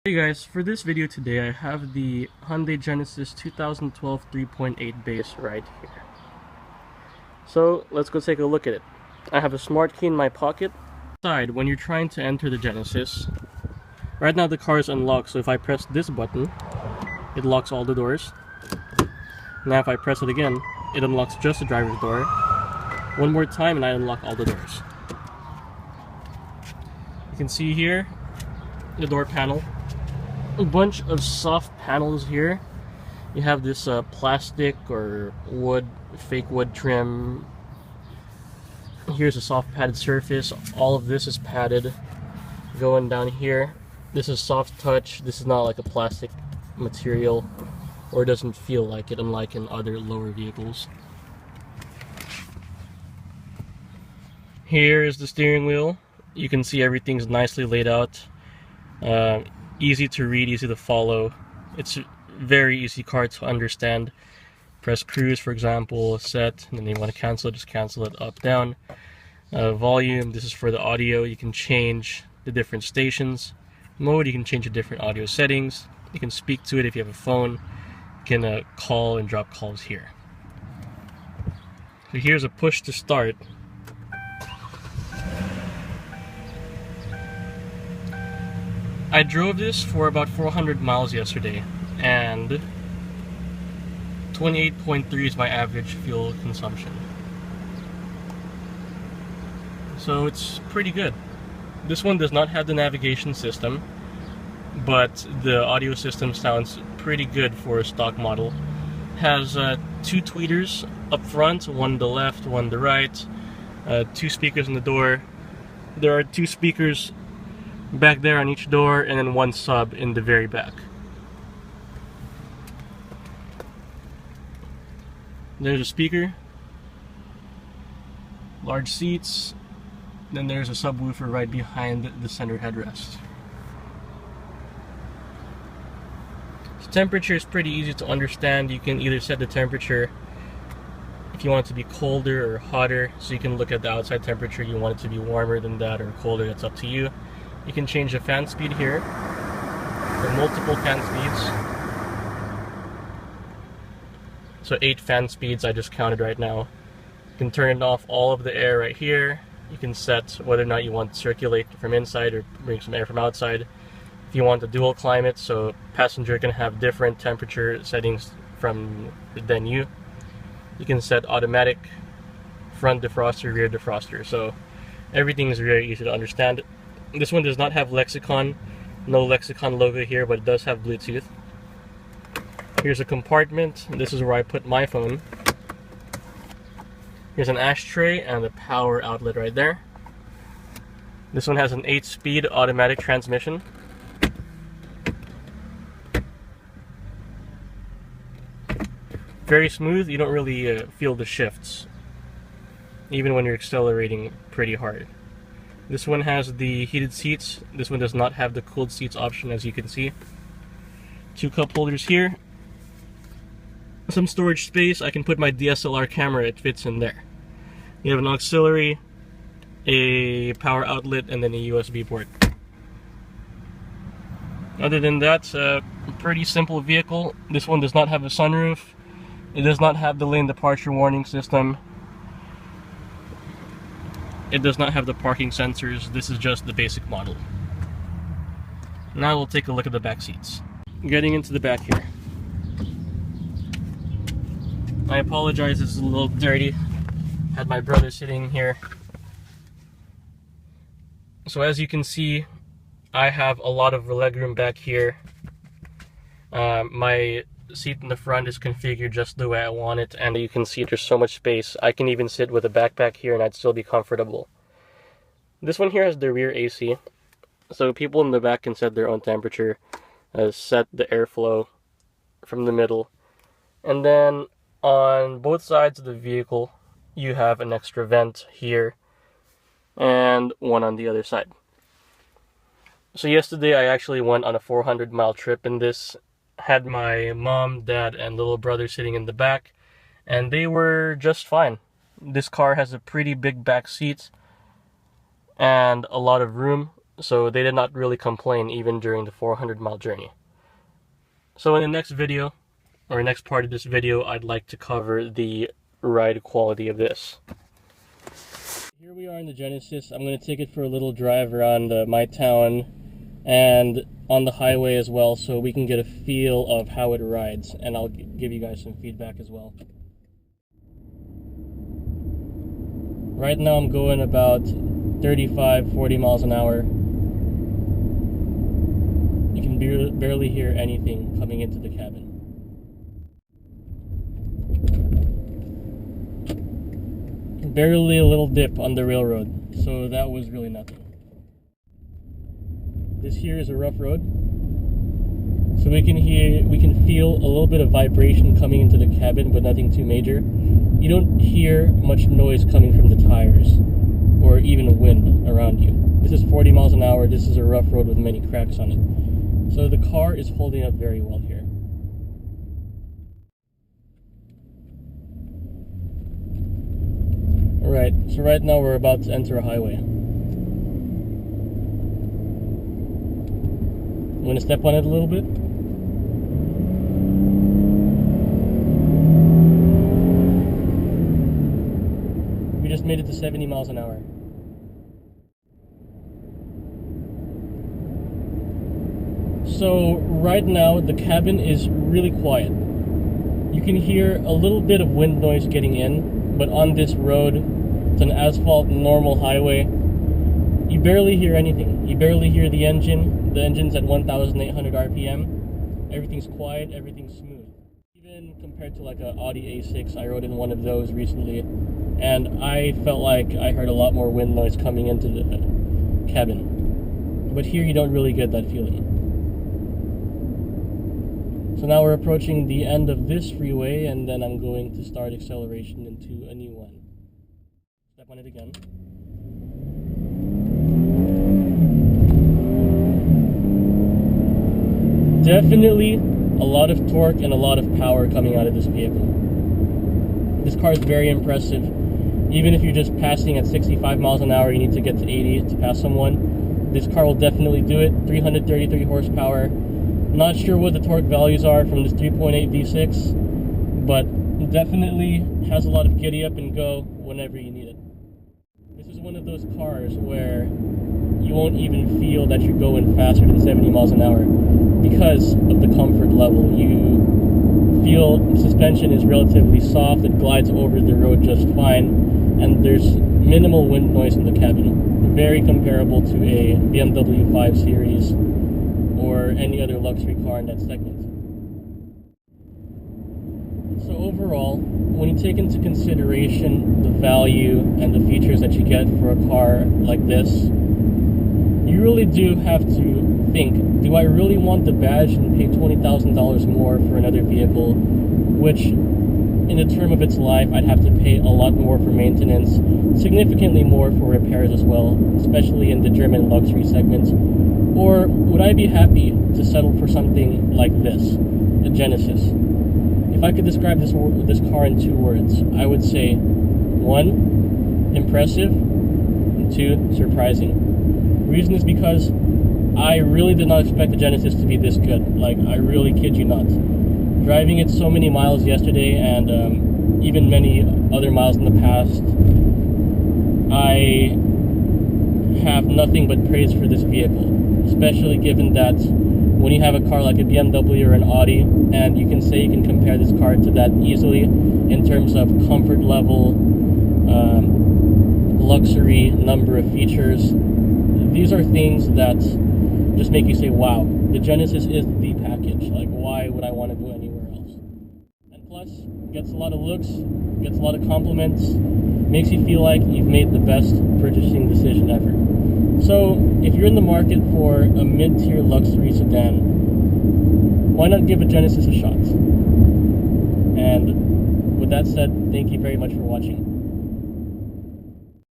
Hey guys, for this video today I have the Hyundai Genesis 2012 3.8 base right here. So let's go take a look at it. I have a smart key in my pocket. When you're trying to enter the Genesis, right now the car is unlocked, so if I press this button, it locks all the doors. Now if I press it again, it unlocks just the driver's door. One more time and I unlock all the doors. You can see here the door panel. A bunch of soft panels here. You have this plastic or wood, fake wood trim. Here's a soft padded surface. All of this is padded. Going down here, this is soft touch. This is not like a plastic material, or it doesn't feel like it, unlike in other lower vehicles. Here is the steering wheel. You can see everything's nicely laid out. Easy to read, easy to follow. It's a very easy car to understand. Press cruise, for example, set, and then you want to cancel it, just cancel it up, down. Volume, this is for the audio. You can change the different stations. Mode, you can change the different audio settings. You can speak to it if you have a phone. You can call and drop calls here. So here's a push to start. I drove this for about 400 miles yesterday, and 28.3 is my average fuel consumption. So it's pretty good. This one does not have the navigation system, but the audio system sounds pretty good for a stock model. Has two tweeters up front, one to the left, one to the right, two speakers in the door. There are two speakers back there on each door, and then one sub in the very back. There's a speaker, large seats, then there's a subwoofer right behind the center headrest. The temperature is pretty easy to understand. You can either set the temperature if you want it to be colder or hotter, so you can look at the outside temperature. You want it to be warmer than that or colder, that's up to you. You can change the fan speed here. There are multiple fan speeds. So 8 fan speeds I just counted right now. You can turn off all of the air right here. You can set whether or not you want to circulate from inside or bring some air from outside. If you want the dual climate, so passenger can have different temperature settings than you. You can set automatic, front defroster, rear defroster. So everything is very easy to understand. This one does not have lexicon, no lexicon logo here, but it does have Bluetooth. Here's a compartment. This is where I put my phone. Here's an ashtray and a power outlet right there. This one has an 8-speed automatic transmission. Very smooth. You don't really feel the shifts, even when you're accelerating pretty hard. This one has the heated seats. This one does not have the cooled seats option, as you can see. 2 cup holders here. Some storage space. I can put my DSLR camera, it fits in there. You have an auxiliary, a power outlet, and then a USB port. Other than that, a pretty simple vehicle. This one does not have a sunroof. It does not have the lane departure warning system. It does not have the parking sensors. This is just the basic model. Now we'll take a look at the back seats. Getting into the back here. I apologize, this is a little dirty. Had my brother sitting here. So as you can see, I have a lot of legroom back here. My seat in the front is configured just the way I want it, and you can see there's so much space. I can even sit with a backpack here and I'd still be comfortable. This one here has the rear AC, so people in the back can set their own temperature, set the airflow from the middle. And then on both sides of the vehicle you have an extra vent here and one on the other side. So yesterday I actually went on a 400-mile trip in this. Had my mom, dad, and little brother sitting in the back, and they were just fine. This car has a pretty big back seat and a lot of room. so they did not really complain even during the 400-mile journey. So in the next video, or next part of this video, I'd like to cover the ride quality of this. Here we are in the Genesis. I'm going to take it for a little drive around my town and on the highway as well, so we can get a feel of how it rides, and I'll give you guys some feedback as well. Right now I'm going about 35-40 miles an hour. You can barely hear anything coming into the cabin. Barely a little dip on the railroad, so that was really nothing. This here is a rough road, so we can feel a little bit of vibration coming into the cabin, but nothing too major. You don't hear much noise coming from the tires or even wind around you. This is 40 miles an hour. This is a rough road with many cracks on it. So the car is holding up very well here. Alright, so right now we're about to enter a highway. I'm going to step on it a little bit. We just made it to 70 miles an hour. So right now the cabin is really quiet. You can hear a little bit of wind noise getting in, but on this road, it's an asphalt normal highway, you barely hear anything. You barely hear the engine. The engine's at 1,800 RPM. Everything's quiet, everything's smooth. Even compared to like an Audi A6, I rode in one of those recently, and I felt like I heard a lot more wind noise coming into the cabin. But here you don't really get that feeling. So now we're approaching the end of this freeway, and then I'm going to start acceleration into a new one. Step on it again. Definitely a lot of torque and a lot of power coming out of this vehicle. This car is very impressive. Even if you're just passing at 65 miles an hour, you need to get to 80 to pass someone. This car will definitely do it. 333 horsepower. Not sure what the torque values are from this 3.8 V6, but it definitely has a lot of giddy up and go whenever you need it. This is one of those cars where you won't even feel that you're going faster than 70 miles an hour because of the comfort level. You feel the suspension is relatively soft, it glides over the road just fine, and there's minimal wind noise in the cabin. Very comparable to a BMW 5 Series or any other luxury car in that segment. So overall, when you take into consideration the value and the features that you get for a car like this, you really do have to think, do I really want the badge and pay $20,000 more for another vehicle, which in the term of its life I'd have to pay a lot more for maintenance, significantly more for repairs as well, especially in the German luxury segment? Or would I be happy to settle for something like this, a Genesis? If I could describe this car in two words, I would say 1, impressive, and 2, surprising. The reason is because I really did not expect the Genesis to be this good. Like, I really kid you not. Driving it so many miles yesterday and even many other miles in the past, I have nothing but praise for this vehicle. Especially given that when you have a car like a BMW or an Audi, and you can say you can compare this car to that easily in terms of comfort level, luxury, number of features, these are things that just make you say, wow, the Genesis is the package. Like, why would I want to go anywhere else? And plus, gets a lot of looks, gets a lot of compliments, makes you feel like you've made the best purchasing decision ever. So, if you're in the market for a mid-tier luxury sedan, why not give a Genesis a shot? And with that said, thank you very much for watching.